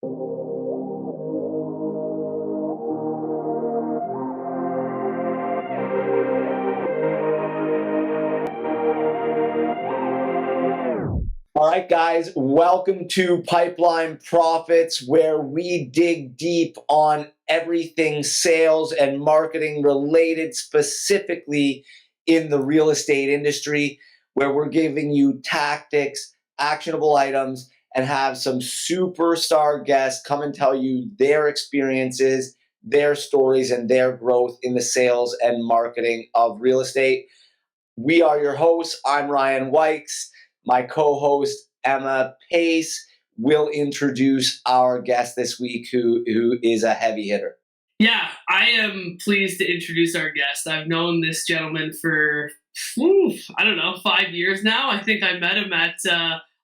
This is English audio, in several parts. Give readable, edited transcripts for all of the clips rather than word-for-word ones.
All right, guys, welcome to Pipeline Profits, where we dig deep on everything sales and marketing related, specifically in the real estate industry, where we're giving you tactics, actionable items, and have some superstar guests come and tell you their experiences, their stories, and their growth in the sales and marketing of real estate. We are your hosts. I'm Ryan Wykes. My co-host, Emma Pace, will introduce our guest this week, who is a heavy hitter. Yeah, I am pleased to introduce our guest. I've known this gentleman for, 5 years now. I think I met him at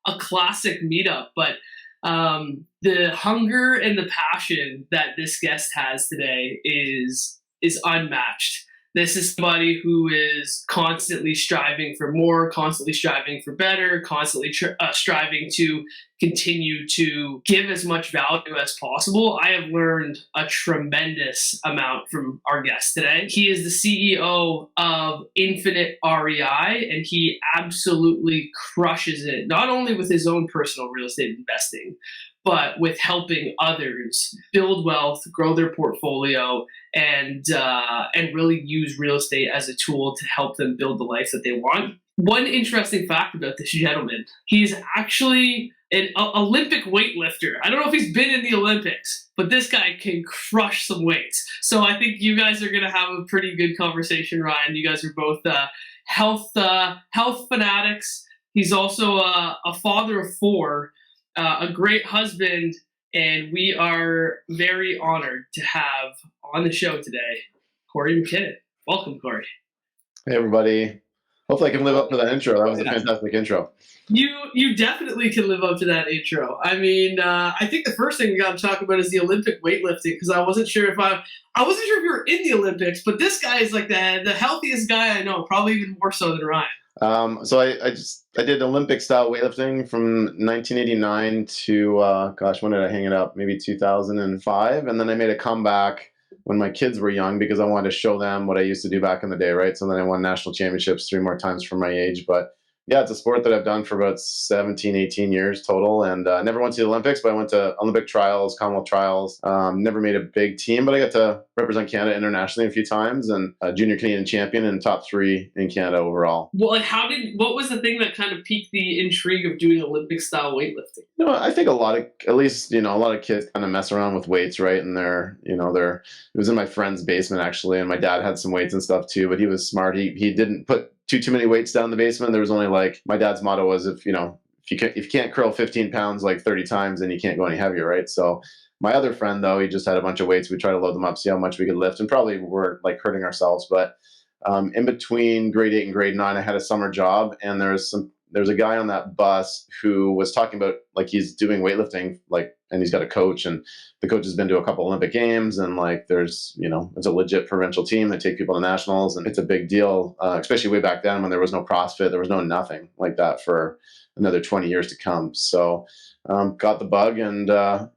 a classic meetup, but the hunger and the passion that this guest has today is unmatched. This is somebody who is constantly striving for more, constantly striving for better, constantly striving to continue to give as much value as possible. I have learned a tremendous amount from our guest today. He is the CEO of Infinite REI, and he absolutely crushes it, not only with his own personal real estate investing, but with helping others build wealth, grow their portfolio, and really use real estate as a tool to help them build the life that they want. One interesting fact about this gentleman, he's actually an Olympic weightlifter. I don't know if he's been in the Olympics, but this guy can crush some weights. So I think you guys are going to have a pretty good conversation, Ryan. You guys are both health fanatics. He's also a father of four, a great husband, and we are very honored to have on the show today, Kory MacKinnon. Welcome, Kory. Hey, everybody. Hopefully I can live up to that intro. That was a fantastic intro. You definitely can live up to that intro. I mean, I think the first thing we got to talk about is the Olympic weightlifting, because I wasn't sure if you were in the Olympics, but this guy is like the healthiest guy I know, probably even more so than Ryan. So I did Olympic style weightlifting from 1989 to when did I hang it up? Maybe 2005, and then I made a comeback when my kids were young because I wanted to show them what I used to do back in the day, right? So then I won national championships 3 more times for my age. But yeah, it's a sport that I've done for about 17, 18 years total. And never went to the Olympics, but I went to Olympic trials, Commonwealth trials. Never made a big team, but I got to represent Canada internationally a few times, and a junior Canadian champion and top 3 in Canada overall. Well, what was the thing that kind of piqued the intrigue of doing Olympic style weightlifting? I think a lot of kids kind of mess around with weights, right? And it was in my friend's basement actually, and my dad had some weights and stuff too, but he was smart. He didn't put too many weights down in the basement. There was only my dad's motto was if you can't curl 15 pounds 30 times, then you can't go any heavier, right? So my other friend, though, he just had a bunch of weights. We tried to load them up, see how much we could lift, and probably were hurting ourselves. But in between grade 8 and grade 9, I had a summer job, and there's a guy on that bus who was talking about he's doing weightlifting, and he's got a coach, and the coach has been to a couple Olympic games, and there's it's a legit provincial team that take people to nationals, and it's a big deal, especially way back then when there was no CrossFit, there was no nothing like that for another 20 years to come. So got the bug, and by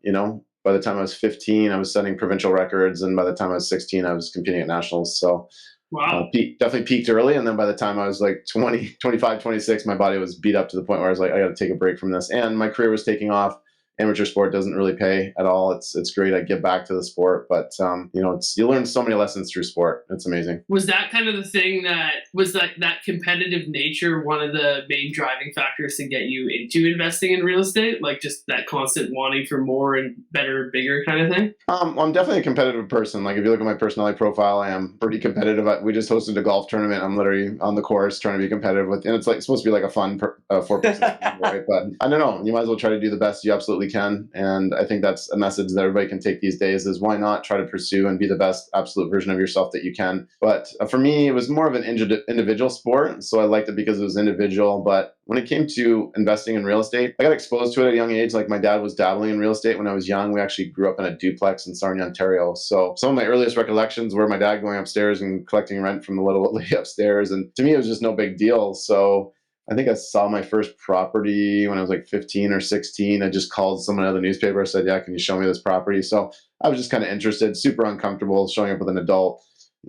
the time I was 15, I was setting provincial records, and by the time I was 16, I was competing at nationals. So wow. Definitely peaked early, and then by the time I was 20, 25, 26, my body was beat up to the point where I was I got to take a break from this, and my career was taking off. Amateur sport doesn't really pay at all. It's great. I give back to the sport, but you learn so many lessons through sport. It's amazing. Was that kind of the thing that competitive nature one of the main driving factors to get you into investing in real estate? Just that constant wanting for more and better, bigger kind of thing? I'm definitely a competitive person. If you look at my personality profile, I am pretty competitive. We just hosted a golf tournament. I'm literally on the course trying to be competitive with, and it's supposed to be a fun 4-person right? But I don't know. You might as well try to do the best you absolutely can, and I think that's a message that everybody can take these days, is why not try to pursue and be the best absolute version of yourself that you can. But for me, it was more of an individual sport, so I liked it because it was individual. But when it came to investing in real estate, I got exposed to it at a young age. My dad was dabbling in real estate when I was young. We actually grew up in a duplex in Sarnia, Ontario. So some of my earliest recollections were my dad going upstairs and collecting rent from the little old lady upstairs, and to me it was just no big deal. So I think I saw my first property when I was like 15 or 16. I just called someone out of the newspaper. I said, yeah, can you show me this property? So I was just kind of interested, super uncomfortable showing up with an adult.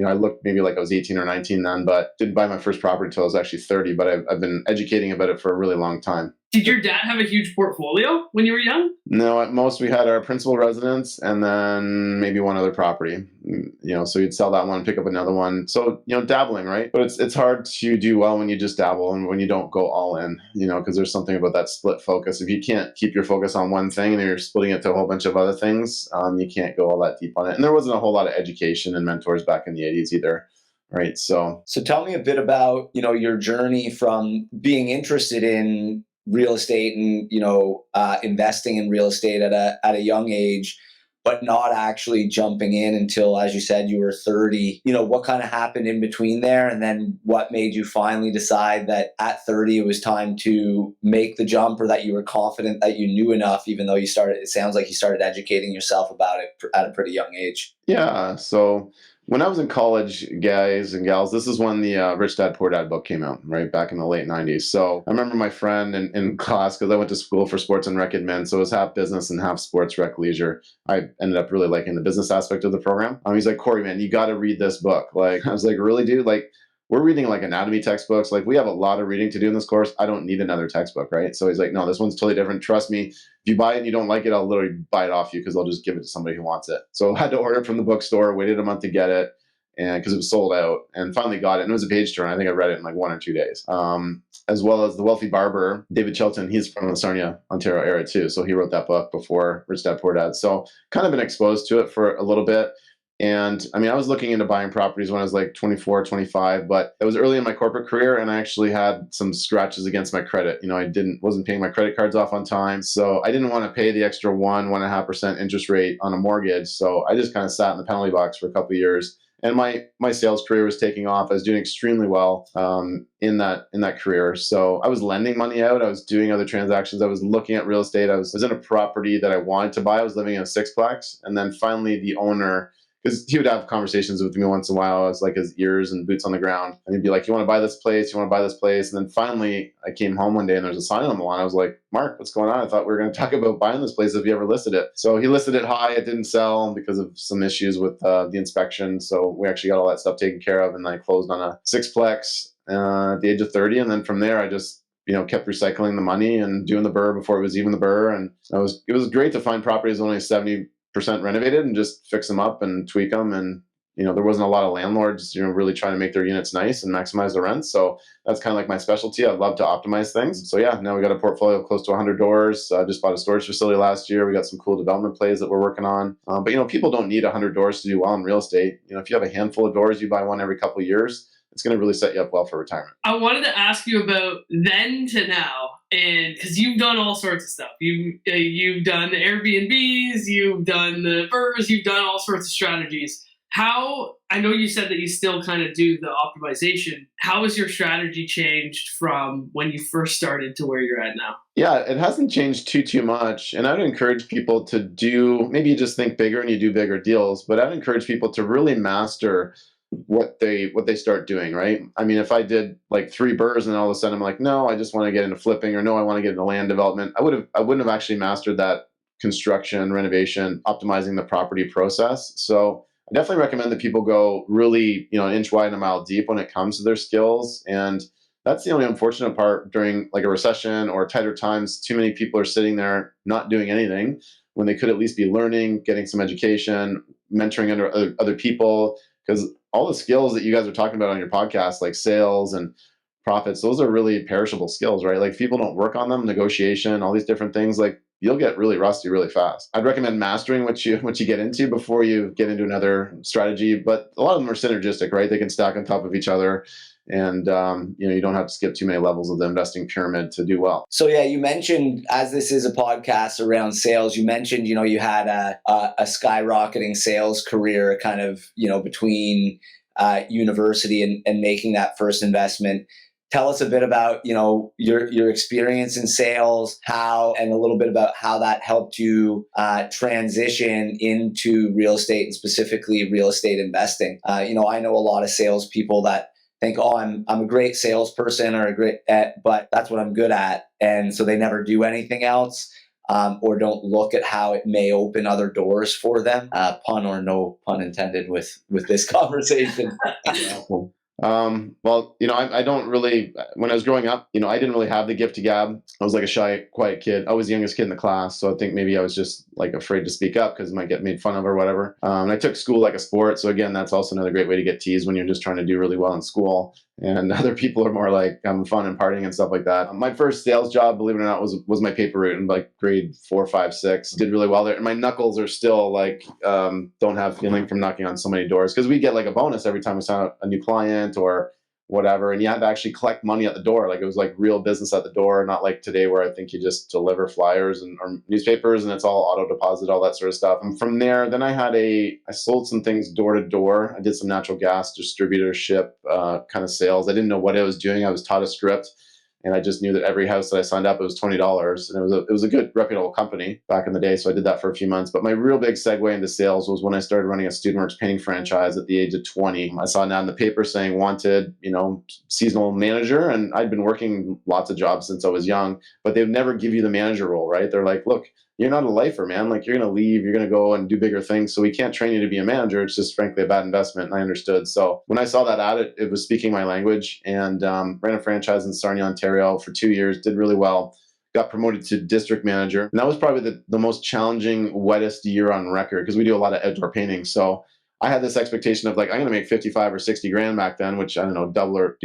I looked maybe like I was 18 or 19 then, but didn't buy my first property until I was actually 30. But I've been educating about it for a really long time. Did your dad have a huge portfolio when you were young? No, at most we had our principal residence and then maybe one other property. So you'd sell that one, pick up another one. So, dabbling, right? But it's hard to do well when you just dabble and when you don't go all in, because there's something about that split focus. If you can't keep your focus on one thing and you're splitting it to a whole bunch of other things, you can't go all that deep on it. And there wasn't a whole lot of education and mentors back in the 80s either. Right. So tell me a bit about, your journey from being interested in real estate and, investing in real estate at a young age, but not actually jumping in until, as you said, you were 30. What kind of happened in between there? And then what made you finally decide that at 30 it was time to make the jump, or that you were confident that you knew enough, even though it sounds like you started educating yourself about it at a pretty young age? Yeah. So when I was in college, guys and gals, this is when the Rich Dad Poor Dad book came out, right back in the late 90s. So I remember my friend in class, because I went to school for sports and rec admin, so it was half business and half sports rec leisure. I ended up really liking the business aspect of the program. He's like, Kory, man, you got to read this book. Like, I was like, really, dude? Like, we're reading like anatomy textbooks. Like, we have a lot of reading to do in this course. I don't need another textbook, right? So he's like, no, this one's totally different. Trust me. If you buy it and you don't like it, I'll literally buy it off you, because I'll just give it to somebody who wants it. So I had to order it from the bookstore, waited a month to get it, and because it was sold out, and finally got it. And it was a page turn. I think I read it in like 1 or 2 days. As well as The Wealthy Barber, David Chilton. He's from the Sarnia, Ontario area too. So he wrote that book before Rich Dad Poor Dad. So kind of been exposed to it for a little bit. And I was looking into buying properties when I was like 24, 25, but it was early in my corporate career, and I actually had some scratches against my credit. I wasn't paying my credit cards off on time. So I didn't want to pay the extra 1.5% interest rate on a mortgage. So I just kind of sat in the penalty box for a couple of years. And my sales career was taking off. I was doing extremely well in that career. So I was lending money out. I was doing other transactions. I was looking at real estate. I was in a property that I wanted to buy. I was living in a sixplex. And then finally the owner, because he would have conversations with me once in a while. I was like his ears and boots on the ground. And he'd be like, you want to buy this place? You want to buy this place? And then finally I came home one day and there's a sign on the lawn. I was like, Mark, what's going on? I thought we were going to talk about buying this place. Have you ever listed it? So he listed it high. It didn't sell because of some issues with the inspection. So we actually got all that stuff taken care of. And then I closed on a sixplex at the age of 30. And then from there, I just kept recycling the money and doing the burr before it was even the burr. And it was great to find properties only 70% renovated and just fix them up and tweak them. And there wasn't a lot of landlords really trying to make their units nice and maximize the rent. So that's kind of like my specialty. I love to optimize things. So yeah, now we got a portfolio of close to 100 doors. Just bought a storage facility last year. We got some cool development plays that we're working on. But people don't need 100 doors to do well in real estate. If you have a handful of doors, you buy one every couple of years, it's going to really set you up well for retirement. I wanted to ask you about then to now. And because you've done all sorts of stuff, you've done the Airbnbs, you've done the burrs, you've done all sorts of strategies. I know you said that you still kind of do the optimization. How has your strategy changed from when you first started to where you're at now? Yeah, it hasn't changed too much. And I'd encourage people to maybe you just think bigger and you do bigger deals, but I'd encourage people to really master what they start doing, right? If I did like 3 burrs and all of a sudden I'm like, no, I just want to get into flipping, or no, I want to get into land development, I wouldn't have actually mastered that construction, renovation, optimizing the property process. So I definitely recommend that people go really, an inch wide and a mile deep when it comes to their skills. And that's the only unfortunate part during like a recession or tighter times. Too many people are sitting there not doing anything when they could at least be learning, getting some education, mentoring under other people, because all the skills that you guys are talking about on your podcast, like sales and profits, those are really perishable skills, right? Like if people don't work on them, negotiation, all these different things, like you'll get really rusty really fast. I'd recommend mastering what you get into before you get into another strategy, but a lot of them are synergistic, right? They can stack on top of each other. And, you don't have to skip too many levels of the investing pyramid to do well. So yeah, you mentioned, as this is a podcast around sales, you mentioned, you had a skyrocketing sales career kind of, between university and making that first investment. Tell us a bit about, your experience in sales, and a little bit about how that helped you transition into real estate and specifically real estate investing. I know a lot of salespeople that think, oh, I'm a great salesperson or but that's what I'm good at. And so they never do anything else. Or don't look at how it may open other doors for them. Pun or no pun intended with this conversation. Yeah. Well, I don't really, when I was growing up, I didn't really have the gift of gab. I was like a shy, quiet kid. I was the youngest kid in the class. So I think maybe I was just like afraid to speak up because I might get made fun of or whatever. And I took school like a sport. So again, that's also another great way to get teased when you're just trying to do really well in school. And other people are more like having fun and partying and stuff like that. My first sales job, believe it or not, was my paper route in like grade 4, 5, 6. Did really well there. And my knuckles are still like, don't have feeling from knocking on so many doors because we get like a bonus every time we sign up a new client or whatever. And you had to actually collect money at the door. Like it was like real business at the door, not like today where I think you just deliver flyers or newspapers and it's all auto deposit, all that sort of stuff. And from there, then I sold some things door to door. I did some natural gas distributorship kind of sales. I didn't know what I was doing. I was taught a script. And I just knew that every house that I signed up, it was $20. And it was a good reputable company back in the day. So I did that for a few months. But my real big segue into sales was when I started running a StudentWorks painting franchise at the age of 20. I saw an ad in the paper saying wanted, seasonal manager. And I'd been working lots of jobs since I was young, but they'd never give you the manager role, right? They're like, look, you're not a lifer, man. Like you're going to leave, you're going to go and do bigger things. So we can't train you to be a manager. It's just frankly a bad investment. And I understood. So when I saw that ad, it was speaking my language and ran a franchise in Sarnia, Ontario for 2 years, did really well, got promoted to district manager. And that was probably the most challenging, wettest year on record because we do a lot of outdoor painting. So I had this expectation of like, I'm going to make 55 or 60 grand back then, which I don't know, double or,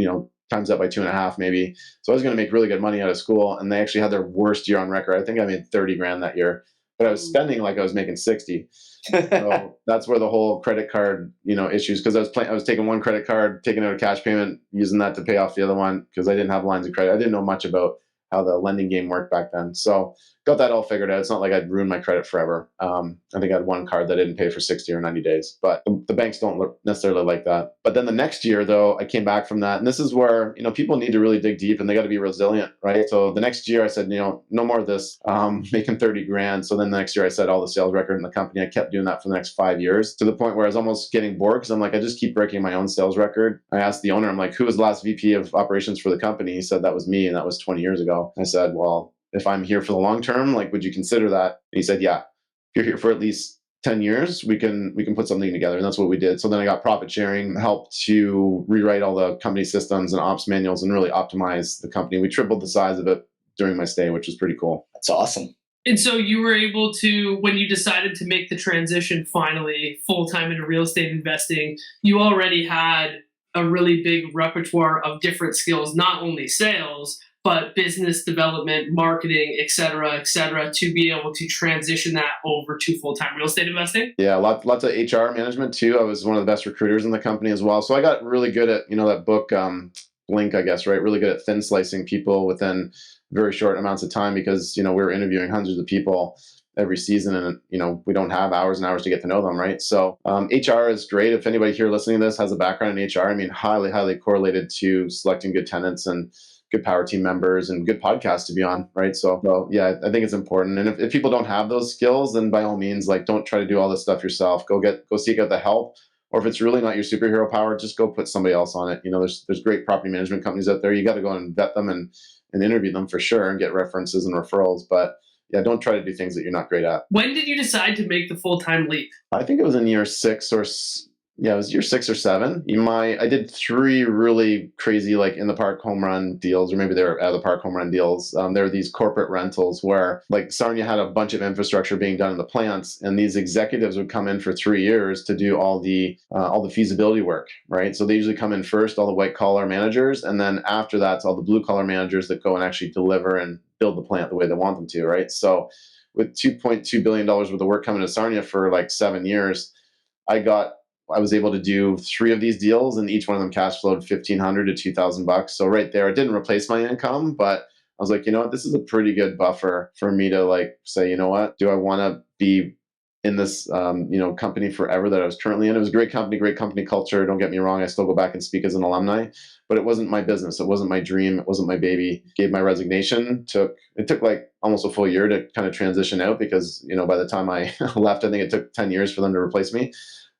times that by 2.5 maybe. So I was going to make really good money out of school. And they actually had their worst year on record. I think I made 30 grand that year, but I was spending like I was making 60. So that's where the whole credit card, issues, because I was taking one credit card, taking out a cash payment, using that to pay off the other one because I didn't have lines of credit. I didn't know much about how the lending game worked back then. So got that all figured out. It's not like I'd ruined my credit forever. I think I had one card that didn't pay for 60 or 90 days, but the banks don't necessarily like that. But then the next year though, I came back from that. And this is where, people need to really dig deep and they got to be resilient, right? So the next year I said, no more of this, making 30 grand. So then the next year I set all the sales record in the company. I kept doing that for the next 5 years to the point where I was almost getting bored because I'm like, I just keep breaking my own sales record. I asked the owner, I'm like, who was the last VP of operations for the company? He said, that was me. And that was 20 years ago. I said, well, if I'm here for the long term, like, would you consider that? And he said, yeah, if you're here for at least 10 years, we can put something together. And that's what we did. So then I got profit sharing, helped to rewrite all the company systems and ops manuals and really optimize the company. We tripled the size of it during my stay, which was pretty cool. That's awesome. And so you were able to, when you decided to make the transition finally full-time into real estate investing, you already had a really big repertoire of different skills, not only sales, but business development, marketing, et cetera, to be able to transition that over to full-time real estate investing? Yeah, lots of HR management too. I was one of the best recruiters in the company as well. So I got really good at, that book, Blink, I guess, right? Really good at thin slicing people within very short amounts of time because, we were interviewing hundreds of people every season and, we don't have hours and hours to get to know them, right? So HR is great. If anybody here listening to this has a background in HR, highly, highly correlated to selecting good tenants and good power team members and good podcasts to be on, right? So yeah, I think it's important. And if people don't have those skills, then by all means, like, don't try to do all this stuff yourself. Go seek out the help. Or if it's really not your superhero power, just go put somebody else on it. There's great property management companies out there. You got to go and vet them and interview them for sure and get references and referrals. But yeah, don't try to do things that you're not great at. When did you decide to make the full-time leap? I think it was in year 6 or it was year 6 or 7. I did 3 really crazy, like in the park home run deals, or maybe they were out of the park home run deals. There were these corporate rentals where like Sarnia had a bunch of infrastructure being done in the plants, and these executives would come in for 3 years to do all the feasibility work, right? So they usually come in first, all the white collar managers, and then after that, it's all the blue collar managers that go and actually deliver and build the plant the way they want them to, right? So with $2.2 billion worth of work coming to Sarnia for like 7 years, I was able to do 3 of these deals, and each one of them cash flowed $1,500 to $2,000. So right there, it didn't replace my income, but I was like, this is a pretty good buffer for me to like say, do I want to be in this, company forever that I was currently in? It was a great company culture. Don't get me wrong. I still go back and speak as an alumni, but it wasn't my business. It wasn't my dream. It wasn't my baby. Gave my resignation. It took like almost a full year to kind of transition out because, by the time I left, I think it took 10 years for them to replace me.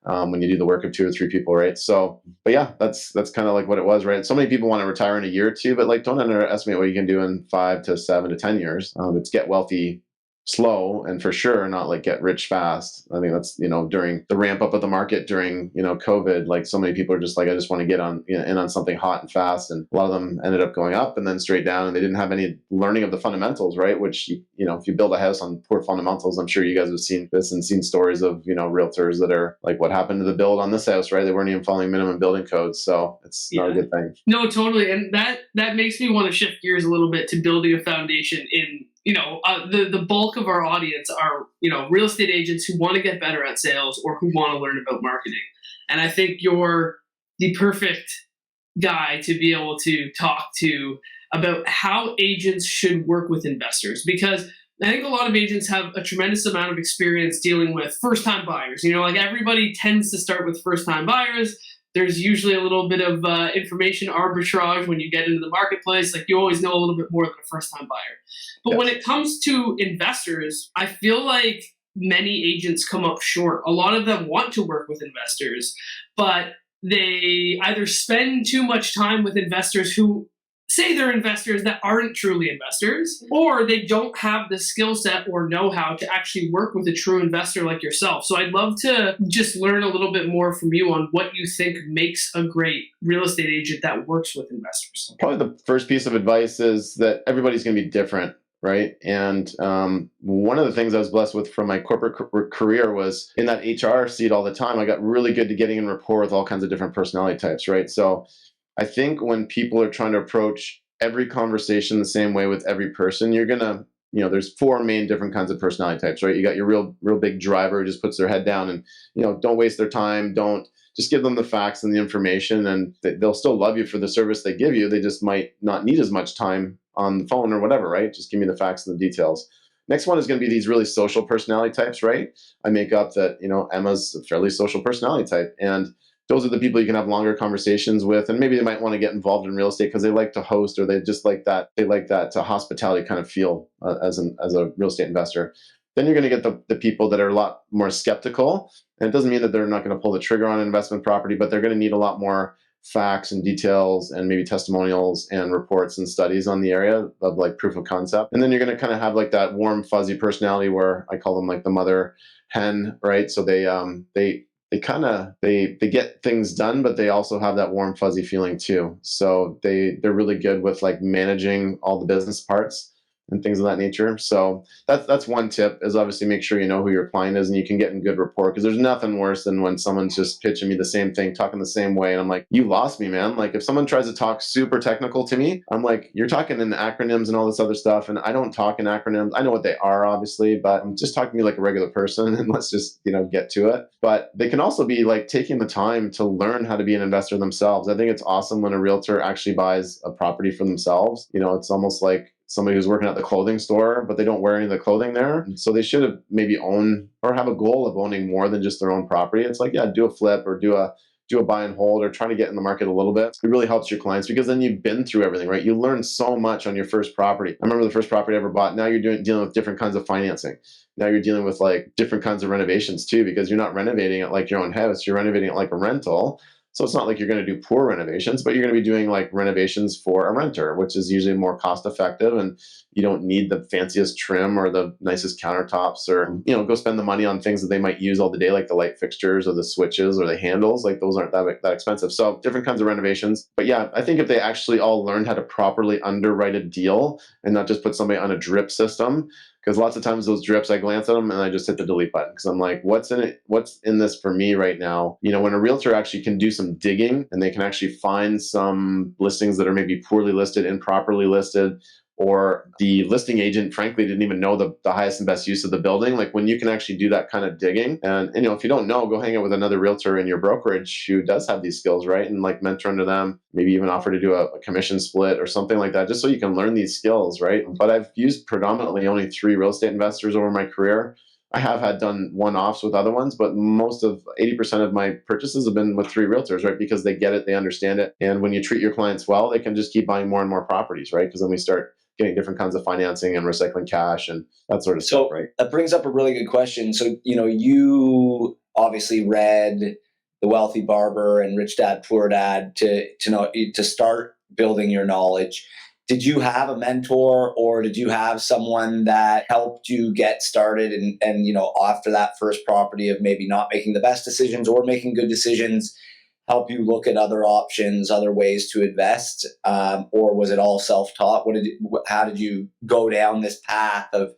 when you do the work of 2 or 3 people, right? So, but yeah, that's kind of like what it was, right? So many people want to retire in a year or two, but like don't underestimate what you can do in 5 to 7 to 10 years. It's get wealthy slow and for sure not like get rich fast. I think that's, during the ramp up of the market during, COVID, like so many people are just like, I just want to get on in on something hot and fast. And a lot of them ended up going up and then straight down, and they didn't have any learning of the fundamentals, right? Which, if you build a house on poor fundamentals, I'm sure you guys have seen this and seen stories of, realtors that are like, what happened to the build on this house, right? They weren't even following minimum building codes. So it's not a good thing. No, totally. And that makes me want to shift gears a little bit to building a foundation in, the bulk of our audience are, real estate agents who want to get better at sales or who want to learn about marketing. And I think you're the perfect guy to be able to talk to about how agents should work with investors, because I think a lot of agents have a tremendous amount of experience dealing with first-time buyers. Like everybody tends to start with first-time buyers. There's usually a little bit of information arbitrage when you get into the marketplace. Like you always know a little bit more than a first-time buyer. But when it comes to investors, I feel like many agents come up short. A lot of them want to work with investors, but they either spend too much time with investors who say they're investors that aren't truly investors, or they don't have the skill set or know-how to actually work with a true investor like yourself. So I'd love to just learn a little bit more from you on what you think makes a great real estate agent that works with investors. Probably the first piece of advice is that everybody's going to be different, right? And one of the things I was blessed with from my corporate career was in that HR seat all the time. I got really good to getting in rapport with all kinds of different personality types, right? So I think when people are trying to approach every conversation the same way with every person, you're going to, there's 4 main different kinds of personality types, right? You got your real big driver who just puts their head down and, don't waste their time. Don't just give them the facts and the information, and they'll still love you for the service they give you. They just might not need as much time on the phone or whatever, right? Just give me the facts and the details. Next one is going to be these really social personality types, right? I make up that, Emma's a fairly social personality type, and those are the people you can have longer conversations with, and maybe they might want to get involved in real estate because they like to host, or they just like that. They like that hospitality kind of feel as a real estate investor. Then you're going to get the people that are a lot more skeptical, and it doesn't mean that they're not going to pull the trigger on an investment property, but they're going to need a lot more facts and details and maybe testimonials and reports and studies on the area of like proof of concept. And then you're going to kind of have like that warm, fuzzy personality where I call them like the mother hen, right? So they get things done, but they also have that warm, fuzzy feeling too. So they're really good with like managing all the business parts and things of that nature. So that's one tip, is obviously make sure you know who your client is and you can get in good rapport, because there's nothing worse than when someone's just pitching me the same thing, talking the same way, and I'm like, you lost me, man. Like if someone tries to talk super technical to me, I'm like, you're talking in acronyms and all this other stuff, and I don't talk in acronyms. I know what they are, obviously, but I'm just talking to me like a regular person, and let's just get to it. But they can also be like taking the time to learn how to be an investor themselves. I think it's awesome when a realtor actually buys a property for themselves. It's almost like somebody who's working at the clothing store, but they don't wear any of the clothing there. So they should have maybe own or have a goal of owning more than just their own property. It's like, yeah, do a flip or do a buy and hold, or trying to get in the market a little bit. It really helps your clients, because then you've been through everything, right? You learn so much on your first property. I remember the first property I ever bought. Now you're dealing with different kinds of financing. Now you're dealing with like different kinds of renovations too, because you're not renovating it like your own house. You're renovating it like a rental. So it's not like you're going to do poor renovations, but you're going to be doing like renovations for a renter, which is usually more cost effective, and you don't need the fanciest trim or the nicest countertops, or go spend the money on things that they might use all the day, like the light fixtures or the switches or the handles. Like those aren't that expensive. So different kinds of renovations. But yeah, I think if they actually all learn how to properly underwrite a deal and not just put somebody on a drip system, because lots of times those drips, I glance at them and I just hit the delete button, because I'm like, what's in it? What's in this for me right now? When a realtor actually can do some digging and they can actually find some listings that are maybe poorly listed, improperly listed, or the listing agent, frankly, didn't even know the highest and best use of the building. Like when you can actually do that kind of digging, and if you don't know, go hang out with another realtor in your brokerage who does have these skills, right? And like mentor under them, maybe even offer to do a commission split or something like that, just so you can learn these skills, right? But I've used predominantly only 3 real estate investors over my career. I have had done one-offs with other ones, but most of 80% of my purchases have been with 3 realtors, right? Because they get it, they understand it. And when you treat your clients well, they can just keep buying more and more properties, right? Because then we start getting different kinds of financing and recycling cash and that sort of stuff, right? That brings up a really good question. So, you obviously read The Wealthy Barber and Rich Dad Poor Dad to start building your knowledge. Did you have a mentor, or did you have someone that helped you get started and after that first property of maybe not making the best decisions or making good decisions, help you look at other options, other ways to invest, or was it all self-taught? How did you go down this path of,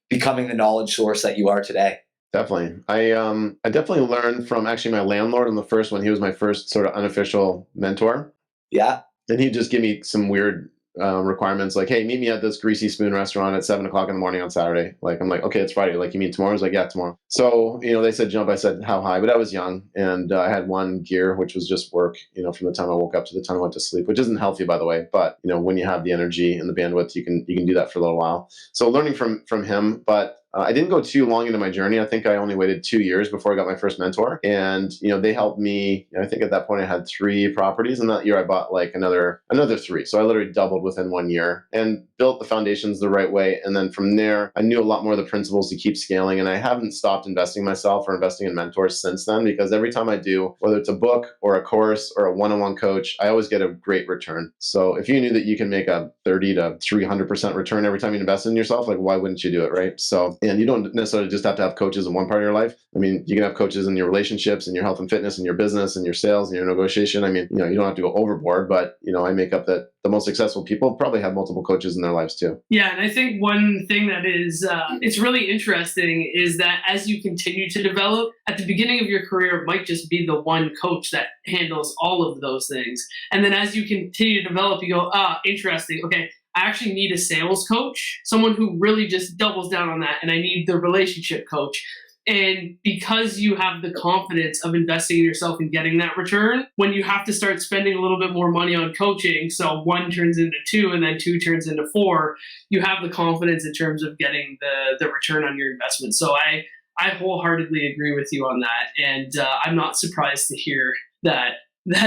becoming the knowledge source that you are today? Definitely. I definitely learned from actually my landlord on the first one. He was my first sort of unofficial mentor. Yeah. And he'd just give me some weird requirements, like, hey, meet me at this Greasy Spoon restaurant at 7:00 in the morning on Saturday. Like, I'm like, okay, it's Friday. Like, you mean tomorrow? I was like, yeah, tomorrow. So, they said jump. I said, how high? But I was young, and I had one gear, which was just work, from the time I woke up to the time I went to sleep, which isn't healthy, by the way. But, when you have the energy and the bandwidth, you can do that for a little while. So learning from him, but I didn't go too long into my journey. I think I only waited 2 years before I got my first mentor. And, they helped me. I think at that point I had 3 properties. And that year I bought like another 3. So I literally doubled within 1 year and built the foundations the right way. And then from there, I knew a lot more of the principles to keep scaling. And I haven't stopped investing myself or investing in mentors since then, because every time I do, whether it's a book or a course or a one-on-one coach, I always get a great return. So if you knew that you can make a 30 to 300% return every time you invest in yourself, like, why wouldn't you do it, right? So, and you don't necessarily just have to have coaches in one part of your life. I mean, you can have coaches in your relationships and your health and fitness and your business and your sales and your negotiation. I mean, you don't have to go overboard, but, I make up that the most successful people probably have multiple coaches in their lives too. Yeah. And I think one thing that is, it's really interesting is that as you continue to develop, at the beginning of your career, it might just be the one coach that handles all of those things. And then as you continue to develop, you go, interesting. Okay, I actually need a sales coach, someone who really just doubles down on that. And I need the relationship coach. And because you have the confidence of investing in yourself and getting that return, when you have to start spending a little bit more money on coaching, so 1 turns into 2 and then 2 turns into 4, you have the confidence in terms of getting the return on your investment. So I wholeheartedly agree with you on that. And I'm not surprised to hear that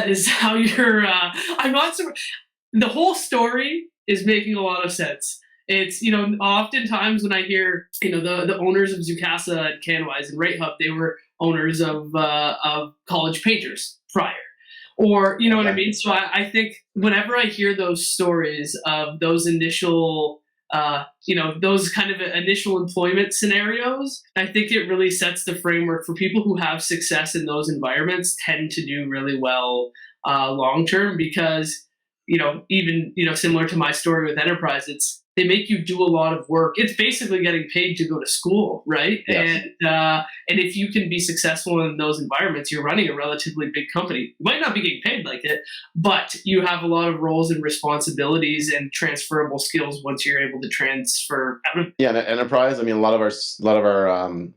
is how you're, I'm not surprised. The whole story is making a lot of sense. It's, oftentimes when I hear, the owners of Zoocasa and Canwise and Rate Hub, they were owners of college painters prior. Or, you know what I mean? So I think whenever I hear those stories of those initial, those kind of initial employment scenarios, I think it really sets the framework for people who have success in those environments tend to do really well long-term because, even, similar to my story with Enterprise, they make you do a lot of work. It's basically getting paid to go to school, right? Yes. And if you can be successful in those environments, you're running a relatively big company. You might not be getting paid like it, but you have a lot of roles and responsibilities and transferable skills once you're able to transfer out of. Yeah, and at Enterprise, I mean, a lot of our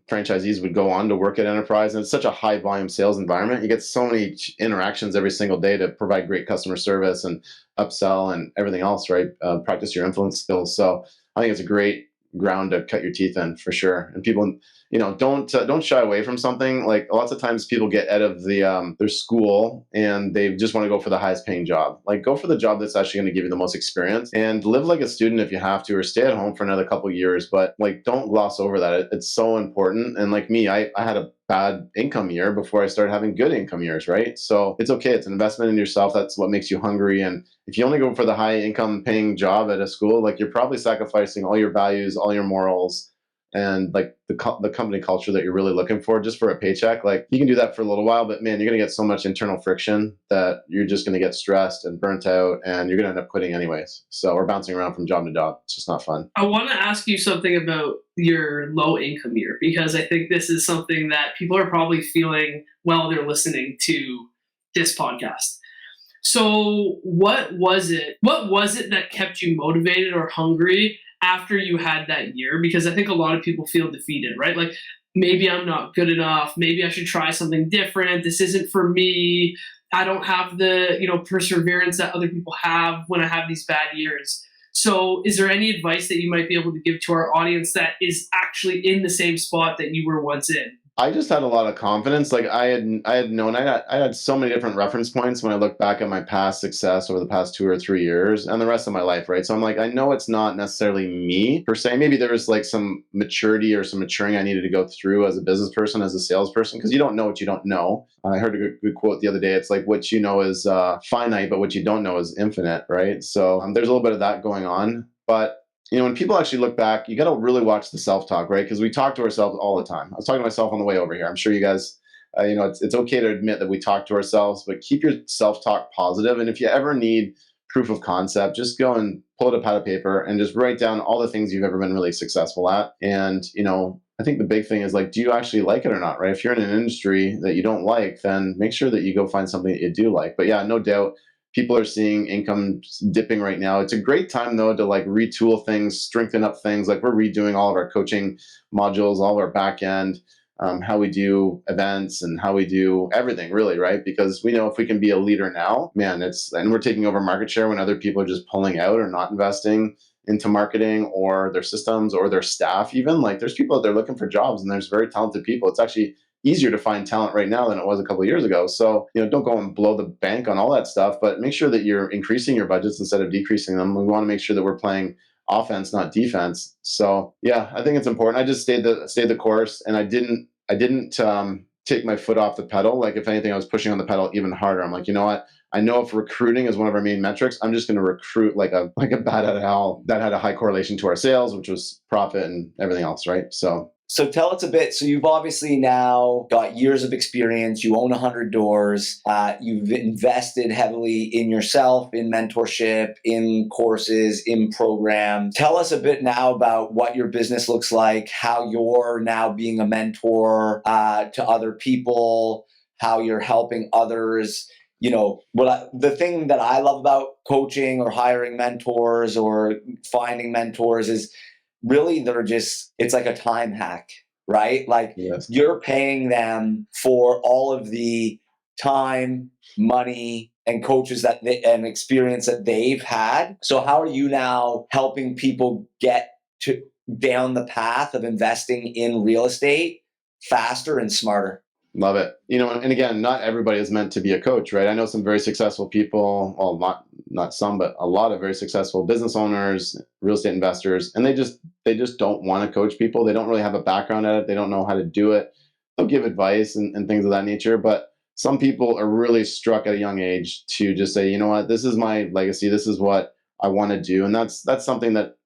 franchisees would go on to work at Enterprise, and it's such a high volume sales environment. You get so many interactions every single day to provide great customer service and upsell and everything else, right? Practice your influence skills. So I think it's a great ground to cut your teeth in for sure. And people, don't shy away from something. Like lots of times people get out of their school and they just want to go for the highest paying job. Like go for the job that's actually going to give you the most experience and live like a student if you have to, or stay at home for another couple of years. But like, don't gloss over that. It's so important. And like me, I had a bad income year before I started having good income years, right? So it's okay. It's an investment in yourself. That's what makes you hungry. And if you only go for the high income paying job at a school, like you're probably sacrificing all your values, all your morals, and like the company culture that you're really looking for just for a paycheck. Like you can do that for a little while, but man, you're going to get so much internal friction that you're just going to get stressed and burnt out, and you're going to end up quitting anyways. So we're bouncing around from job to job. It's just not fun. I want to ask you something about your low income year, because I think this is something that people are probably feeling while they're listening to this podcast. So what was it that kept you motivated or hungry after you had that year? Because I think a lot of people feel defeated, right? Like, maybe I'm not good enough. Maybe I should try something different. This isn't for me. I don't have the, perseverance that other people have when I have these bad years. So is there any advice that you might be able to give to our audience that is actually in the same spot that you were once in, I just had a lot of confidence. Like I had so many different reference points when I look back at my past success over the past 2 or 3 years and the rest of my life, right? So I'm like, I know it's not necessarily me per se. Maybe there was like some maturity or some maturing I needed to go through as a business person, as a salesperson, because you don't know what you don't know. I heard a good quote the other day. It's like what you know is finite, but what you don't know is infinite, right? So there's a little bit of that going on. But when people actually look back, you got to really watch the self-talk, right? Because we talk to ourselves all the time. I was talking to myself on the way over here. I'm sure you guys, it's okay to admit that we talk to ourselves, but keep your self-talk positive. And if you ever need proof of concept, just go and pull out a pad of paper and just write down all the things you've ever been really successful at. And, I think the big thing is like, do you actually like it or not, right? If you're in an industry that you don't like, then make sure that you go find something that you do like. But yeah, no doubt, people are seeing income dipping right now. It's a great time though to like retool things, strengthen up things. Like we're redoing all of our coaching modules, all of our back end, how we do events and how we do everything really, right? Because we know if we can be a leader now, man, and we're taking over market share when other people are just pulling out or not investing into marketing or their systems or their staff even. Like there's people out there looking for jobs and there's very talented people. It's actually easier to find talent right now than it was a couple of years ago. So, don't go and blow the bank on all that stuff, but make sure that you're increasing your budgets instead of decreasing them. We want to make sure that we're playing offense, not defense. So yeah, I think it's important. I just stayed the course, and I didn't take my foot off the pedal. Like if anything, I was pushing on the pedal even harder. I'm like, you know what? I know if recruiting is one of our main metrics, I'm just going to recruit like a bat out of hell. That had a high correlation to our sales, which was profit and everything else, right? So tell us a bit. So you've obviously now got years of experience. You own 100 doors. You've invested heavily in yourself, in mentorship, in courses, in programs. Tell us a bit now about what your business looks like, how you're now being a mentor to other people, how you're helping others. The thing that I love about coaching or hiring mentors or finding mentors is really it's like a time hack, right? Like Yes. You're paying them for all of the time, money, and coaches and experience that they've had. So how are you now helping people get down the path of investing in real estate faster and smarter? Love it. And again, not everybody is meant to be a coach, right? I know some very successful people, well, not some, but a lot of very successful business owners, real estate investors, and they just don't want to coach people. They don't really have a background at it. They don't know how to do it. They'll give advice and things of that nature. But some people are really struck at a young age to just say, you know what, this is my legacy. This is what I want to do. And that's something that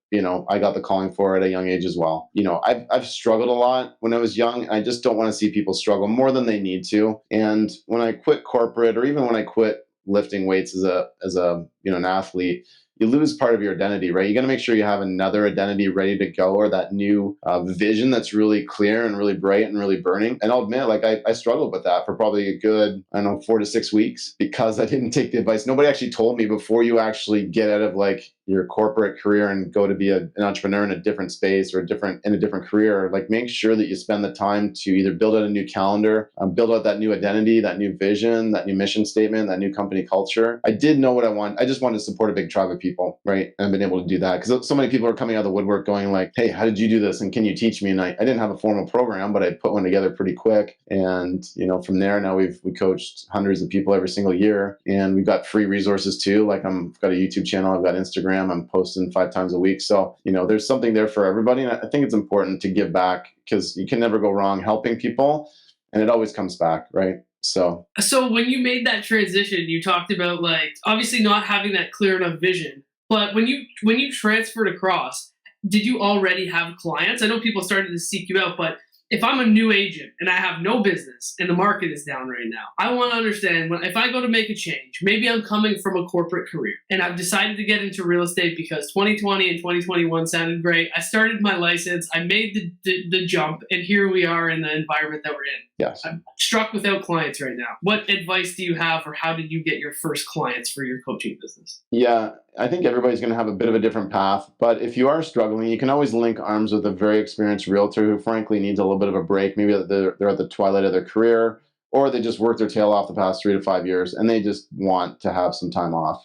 I got the calling for at a young age as well. I've struggled a lot when I was young. I just don't want to see people struggle more than they need to. And when I quit corporate, or even when I quit lifting weights as an athlete, you lose part of your identity, right? You got to make sure you have another identity ready to go, or that new vision that's really clear and really bright and really burning. And I'll admit, like I struggled with that for probably a good, 4 to 6 weeks, because I didn't take the advice. Nobody actually told me before you actually get out of like your corporate career and go to be an entrepreneur in a different space or in a different career, like make sure that you spend the time to either build out a new calendar, build out that new identity, that new vision, that new mission statement, that new company culture. I did know what I want. I just wanted to support a big tribe of people, right? And I've been able to do that because so many people are coming out of the woodwork going like, hey, how did you do this? And can you teach me? And I didn't have a formal program, but I put one together pretty quick. And, from there, now we coached hundreds of people every single year, and we've got free resources too. Like I've got a YouTube channel, I've got Instagram, I'm posting 5 times a week. So, there's something there for everybody. And I think it's important to give back because you can never go wrong helping people, and it always comes back, right? So when you made that transition, you talked about like obviously not having that clear enough vision, but when you transferred across, did you already have clients? I know people started to seek you out, but if I'm a new agent and I have no business and the market is down right now, I want to understand if I go to make a change, maybe I'm coming from a corporate career and I've decided to get into real estate because 2020 and 2021 sounded great. I started my license, I made the jump, and here we are in the environment that we're in. Yes. I'm struck without clients right now. What advice do you have, or how did you get your first clients for your coaching business? Yeah, I think everybody's going to have a bit of a different path. But if you are struggling, you can always link arms with a very experienced realtor who frankly needs a little bit of a break. Maybe they're at the twilight of their career, or they just work their tail off the past 3 to 5 years and they just want to have some time off.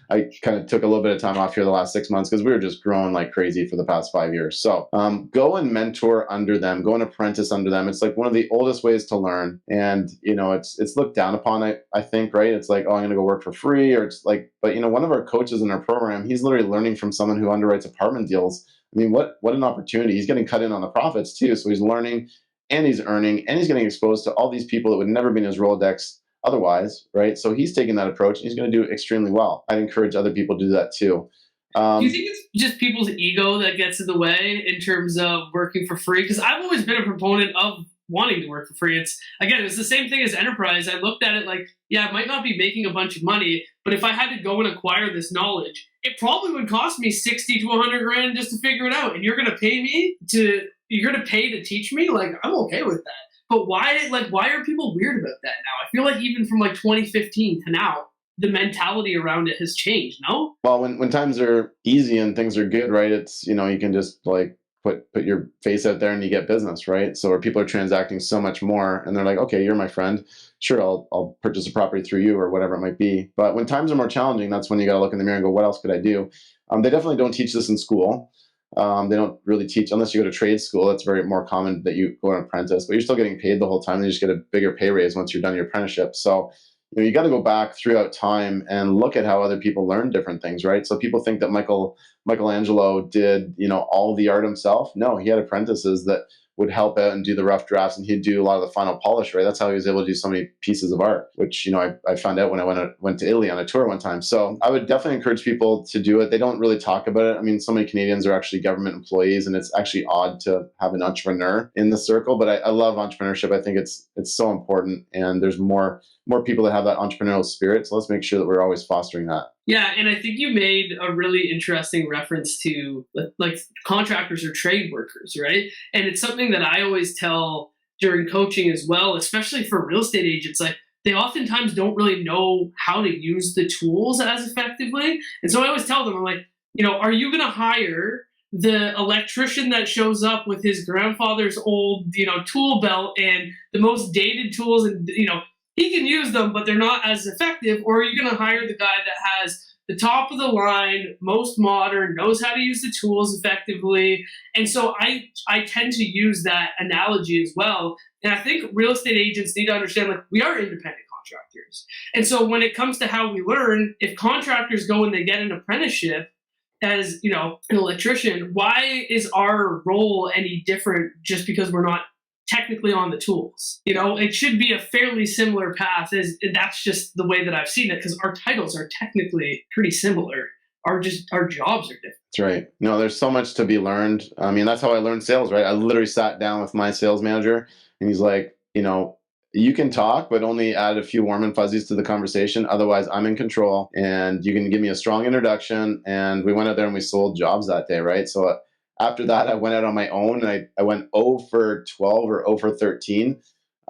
I kind of took a little bit of time off here the last 6 months because we were just growing like crazy for the past 5 years. So go and mentor under them, go and apprentice under them. It's like one of the oldest ways to learn. And, it's looked down upon, I think, right? It's like, oh, I'm going to go work for free, or it's like, but one of our coaches in our program, he's literally learning from someone who underwrites apartment deals. I mean, what an opportunity. He's getting cut in on the profits too. So he's learning and he's earning and he's getting exposed to all these people that would never be in his Rolodex otherwise, right? So he's taking that approach and he's going to do extremely well. I'd encourage other people to do that too. Do you think it's just people's ego that gets in the way in terms of working for free? Because I've always been a proponent of wanting to work for free. It's the same thing as enterprise. I looked at it like, yeah, I might not be making a bunch of money, but if I had to go and acquire this knowledge, it probably would cost me 60 to 100 grand just to figure it out. And you're going to pay to teach me? Like, I'm okay with that. But why are people weird about that now? I feel like even from like 2015 to now, the mentality around it has changed, no? Well, when times are easy and things are good, right? It's, you can just like put your face out there and you get business, right? So where people are transacting so much more and they're like, okay, you're my friend. Sure, I'll purchase a property through you or whatever it might be. But when times are more challenging, that's when you got to look in the mirror and go, what else could I do? They definitely don't teach this in school. They don't really teach, unless you go to trade school. That's very more common that you go an apprentice, but you're still getting paid the whole time. You just get a bigger pay raise once you're done your apprenticeship. So you got to go back throughout time and look at how other people learn different things, right? So people think that Michelangelo did, all the art himself. No, he had apprentices that would help out and do the rough drafts, and he'd do a lot of the final polish, right? That's how he was able to do so many pieces of art, which, I found out when I went to Italy on a tour one time. So I would definitely encourage people to do it. They don't really talk about it. I mean, so many Canadians are actually government employees, and it's actually odd to have an entrepreneur in the circle, but I love entrepreneurship. I think it's so important, and there's more people that have that entrepreneurial spirit. So let's make sure that we're always fostering that. Yeah, and I think you made a really interesting reference to like contractors or trade workers, right? And it's something that I always tell during coaching as well, especially for real estate agents. Like, they oftentimes don't really know how to use the tools as effectively. And so I always tell them, I'm like, are you going to hire the electrician that shows up with his grandfather's old, tool belt and the most dated tools, and he can use them, but they're not as effective? Or are you going to hire the guy that has the top of the line, most modern, knows how to use the tools effectively? And so I tend to use that analogy as well. And I think real estate agents need to understand, like, we are independent contractors. And so when it comes to how we learn, if contractors go and they get an apprenticeship as, an electrician, why is our role any different just because we're not technically on the tools? It should be a fairly similar path. That's just the way that I've seen it, because our titles are technically pretty similar. Our jobs are different. That's right. No, there's so much to be learned. I mean, that's how I learned sales, right? I literally sat down with my sales manager and he's like, you can talk, but only add a few warm and fuzzies to the conversation. Otherwise, I'm in control, and you can give me a strong introduction. And we went out there and we sold jobs that day, right? So after that, I went out on my own, and I went 0 for 12 or 0 for 13.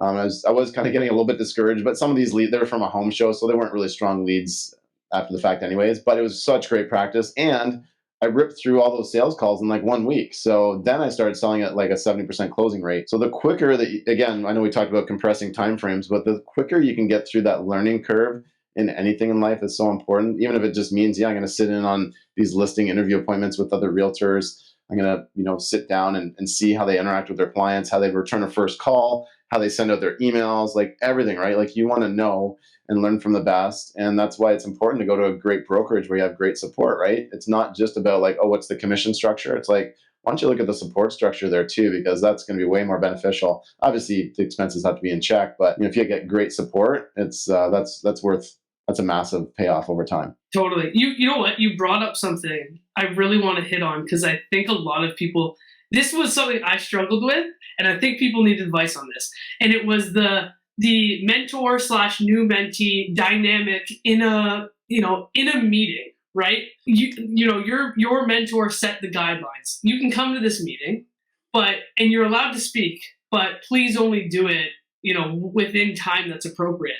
I was kind of getting a little bit discouraged, but some of these leads, they were from a home show, so they weren't really strong leads after the fact anyways. But it was such great practice, and I ripped through all those sales calls in like 1 week. So then I started selling at like a 70% closing rate. So the quicker that, again, I know we talked about compressing timeframes, but the quicker you can get through that learning curve in anything in life is so important. Even if it just means, I'm going to sit in on these listing interview appointments with other realtors. I'm going to, sit down and see how they interact with their clients, how they return a first call, how they send out their emails, like everything, right? Like, you want to know and learn from the best. And that's why it's important to go to a great brokerage where you have great support, right? It's not just about like, oh, what's the commission structure? It's like, why don't you look at the support structure there too? Because that's going to be way more beneficial. Obviously, the expenses have to be in check, but if you get great support, it's that's a massive payoff over time. Totally. You know what? You brought up something I really want to hit on, because I think a lot of people, this was something I struggled with, and I think people need advice on this. And it was the mentor / new mentee dynamic in a meeting, right? Your mentor set the guidelines. You can come to this meeting, and you're allowed to speak, but please only do it, within time that's appropriate.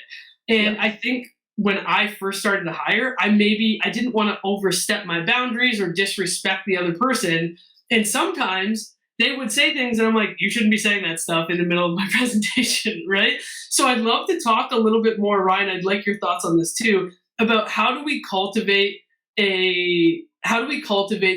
And I think when I first started to hire, I didn't want to overstep my boundaries or disrespect the other person. And sometimes they would say things and I'm like, you shouldn't be saying that stuff in the middle of my presentation, right? So I'd love to talk a little bit more, Ryan. I'd like your thoughts on this too, about how do we cultivate